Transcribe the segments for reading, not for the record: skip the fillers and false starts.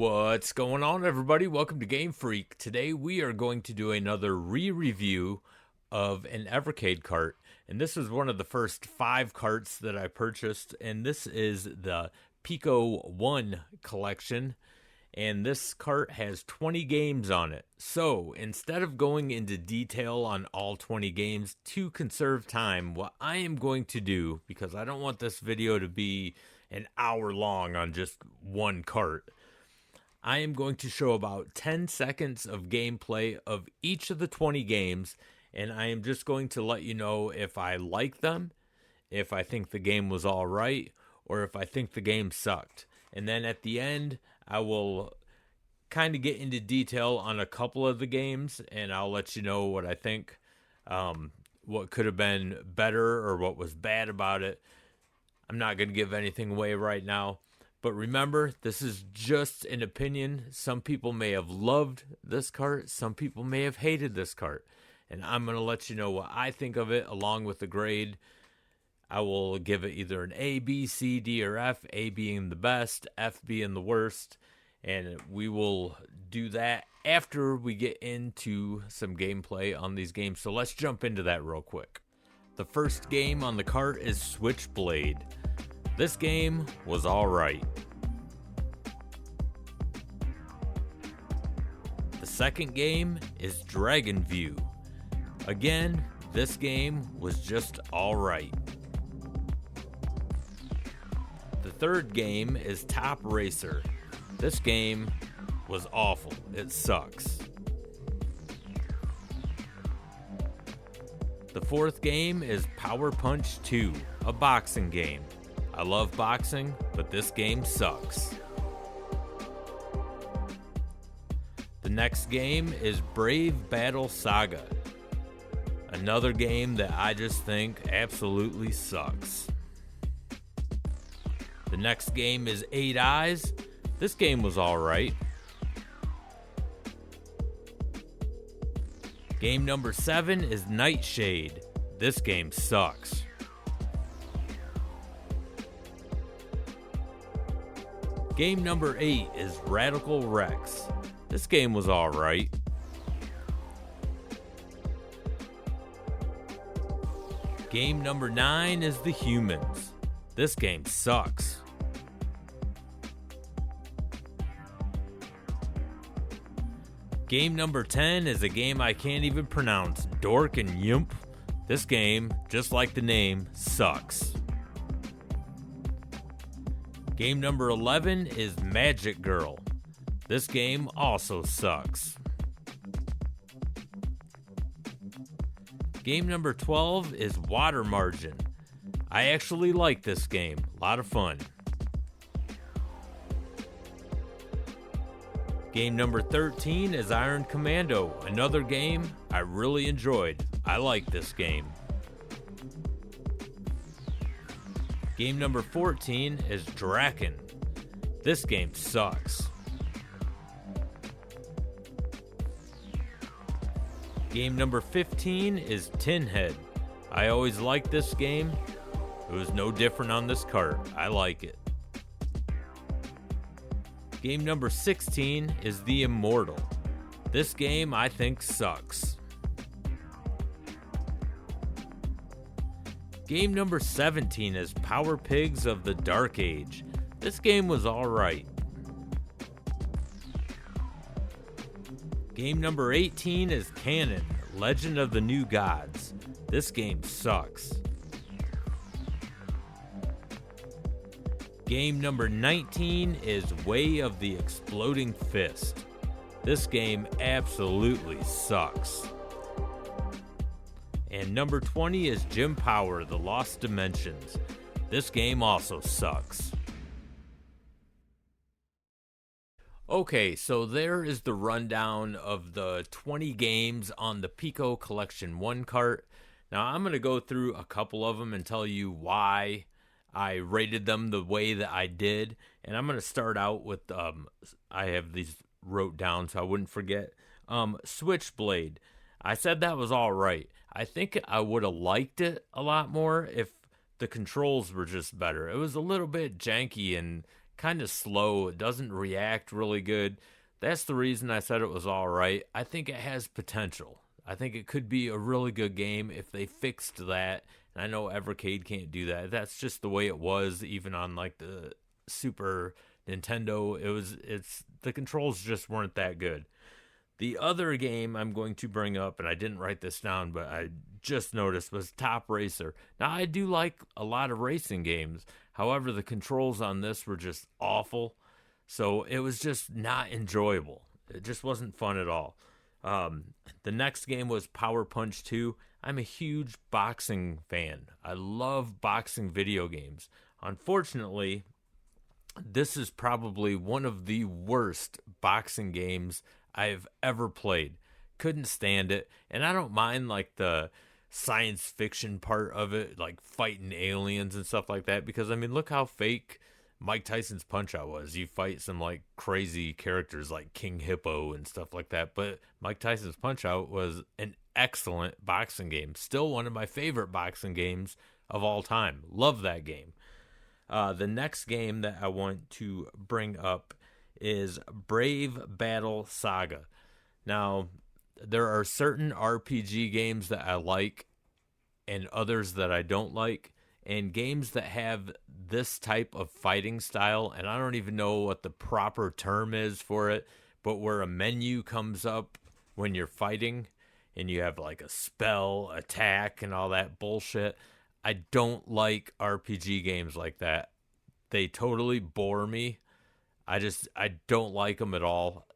What's going on, everybody? Welcome to GameFreak. Today we are going to do another re-review of an Evercade cart. And this is one of the first 5 carts that I purchased. And this is the Piko 1 collection. And this cart has 20 games on it. So instead of going into detail on all 20 games to conserve time, what I am going to do, because I don't want this video to be an hour long on just one cart, I am going to show about 10 seconds of gameplay of each of the 20 games, and I am just going to let you know if I like them, if I think the game was all right, or if I think the game sucked. And then at the end, I will kind of get into detail on a couple of the games, and I'll let you know what I think, what could have been better or what was bad about it. I'm not going to give anything away right now. But remember, this is just an opinion. Some people may have loved this cart. Some people may have hated this cart. And I'm going to let you know what I think of it along with the grade. I will give it either an A, B, C, D, or F. A being the best, F being the worst. And we will do that after we get into some gameplay on these games. So let's jump into that real quick. The first game on the cart is Switchblade. This game was alright. The second game is Dragon View. Again, this game was just alright. The third game is Top Racer. This game was awful. It sucks. The fourth game is Power Punch 2, a boxing game. I love boxing, but this game sucks. The next game is Brave Battle Saga. Another game that I just think absolutely sucks. The next game is 8 Eyes. This game was alright. Game number 7 is Nightshade. This game sucks. Game number 8 is Radical Rex. This game was alright. Game number 9 is The Humans. This game sucks. Game number 10 is a game I can't even pronounce, Dork and Yump. This game, just like the name, sucks. Game number 11 is Magic Girl. This game also sucks. Game number 12 is Water Margin. I actually like this game. A lot of fun. Game number 13 is Iron Commando. Another game I really enjoyed. I like this game. Game number 14 is Draken. This game sucks. Game number 15 is Tinhead. I always liked this game. It was no different on this cart. I like it. Game number 16 is The Immortal. This game I think sucks. Game number 17 is Power Pigs of the Dark Age. This game was alright. Game number 18 is Canon, Legend of the New Gods. This game sucks. Game number 19 is Way of the Exploding Fist. This game absolutely sucks. And number 20 is Jim Power, The Lost Dimensions. This game also sucks. Okay, so there is the rundown of the 20 games on the Piko Collection 1 cart. Now I'm going to go through a couple of them and tell you why I rated them the way that I did. And I'm going to start out with, I have these wrote down so I wouldn't forget. Switchblade. I said that was all right. I think I would have liked it a lot more if the controls were just better. It was a little bit janky and kind of slow. It doesn't react really good. That's the reason I said it was all right. I think it has potential. I think it could be a really good game if they fixed that. And I know Evercade can't do that. That's just the way it was, even on like the Super Nintendo. It's the controls just weren't that good. The other game I'm going to bring up, and I didn't write this down, but I just noticed, was Top Racer. Now, I do like a lot of racing games. However, the controls on this were just awful. So it was just not enjoyable. It just wasn't fun at all. The next game was Power Punch 2. I'm a huge boxing fan. I love boxing video games. Unfortunately, this is probably one of the worst boxing games I've ever played. Couldn't stand it. And I don't mind like the science fiction part of it, like fighting aliens and stuff like that, because I mean, look how fake Mike Tyson's Punch-Out was. You fight some like crazy characters like King Hippo and stuff like that, but Mike Tyson's Punch-Out was an excellent boxing game. Still one of my favorite boxing games of all time. Love that game. The next game that I want to bring up is Brave Battle Saga. Now, there are certain RPG games that I like and others that I don't like, and games that have this type of fighting style, and I don't even know what the proper term is for it, but where a menu comes up when you're fighting and you have like a spell, attack, and all that bullshit. I don't like RPG games like that. They totally bore me. I don't like them at all.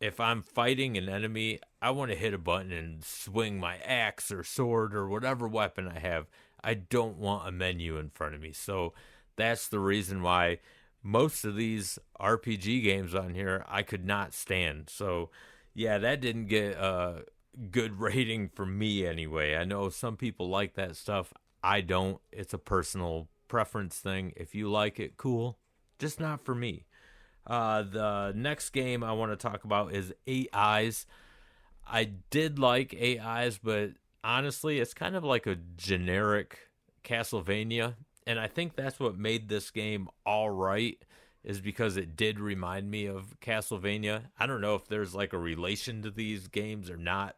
If I'm fighting an enemy, I want to hit a button and swing my axe or sword or whatever weapon I have. I don't want a menu in front of me. So that's the reason why most of these RPG games on here I could not stand. So yeah, that didn't get a good rating for me anyway. I know some people like that stuff. I don't. It's a personal preference thing. If you like it, cool. Just not for me. The next game I want to talk about is 8 Eyes. I did like 8 Eyes, but honestly, it's kind of like a generic Castlevania. And I think that's what made this game all right, is because it did remind me of Castlevania. I don't know if there's like a relation to these games or not.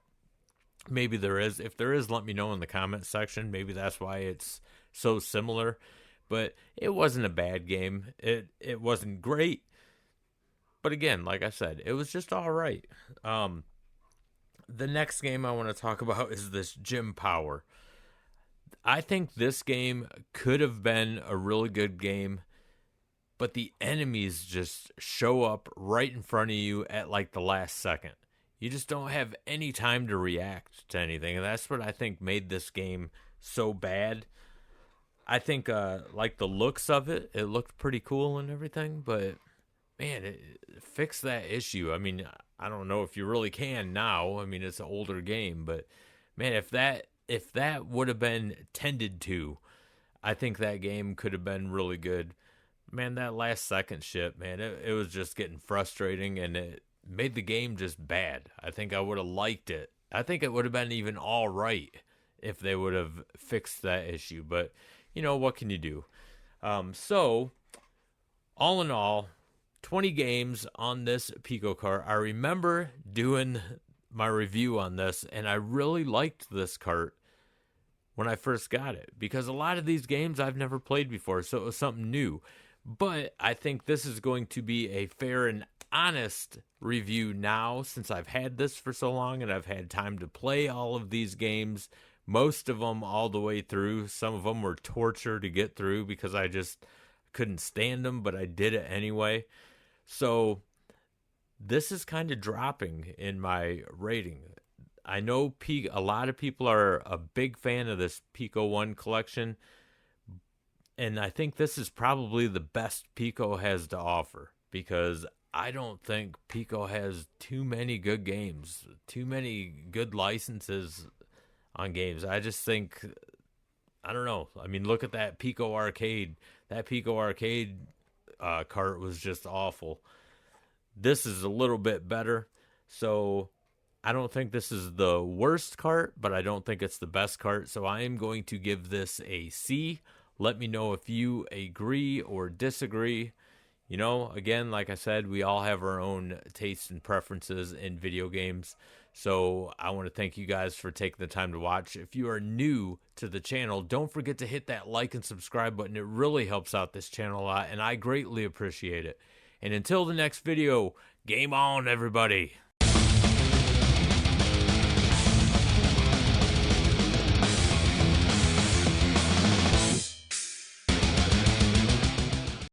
Maybe there is. If there is, let me know in the comment section. Maybe that's why it's so similar. But it wasn't a bad game. It wasn't great. But again, like I said, it was just all right. The next game I want to talk about is this Gym Power. I think this game could have been a really good game, but the enemies just show up right in front of you at like the last second. You just don't have any time to react to anything. And that's what I think made this game so bad. I think like the looks of it, it looked pretty cool and everything, but man, it fixed that issue. I mean, I don't know if you really can now. I mean, it's an older game, but man, if that would have been tended to, I think that game could have been really good. Man, that last second shit, man, it was just getting frustrating, and it made the game just bad. I think I would have liked it. I think it would have been even all right if they would have fixed that issue, but you know, what can you do? So, all in all, 20 games on this Piko cart. I remember doing my review on this, and I really liked this cart when I first got it, because a lot of these games I've never played before, so it was something new. But I think this is going to be a fair and honest review now, since I've had this for so long and I've had time to play all of these games, most of them all the way through. Some of them were torture to get through because I just couldn't stand them, but I did it anyway. So this is kind of dropping in my rating. I know a lot of people are a big fan of this Piko 1 collection, and I think this is probably the best Piko has to offer, because I don't think Piko has too many good games, too many good licenses on games. I just think, I don't know. I mean, look at that Piko Arcade. That Piko Arcade cart was just awful. This is a little bit better, so I don't think this is the worst cart, but I don't think it's the best cart, so I am going to give this a C. Let me know if you agree or disagree. You know, again, like I said, we all have our own tastes and preferences in video games. So I want to thank you guys for taking the time to watch. If you are new to the channel, don't forget to hit that like and subscribe button. It really helps out this channel a lot, and I greatly appreciate it. And until the next video, game on, everybody.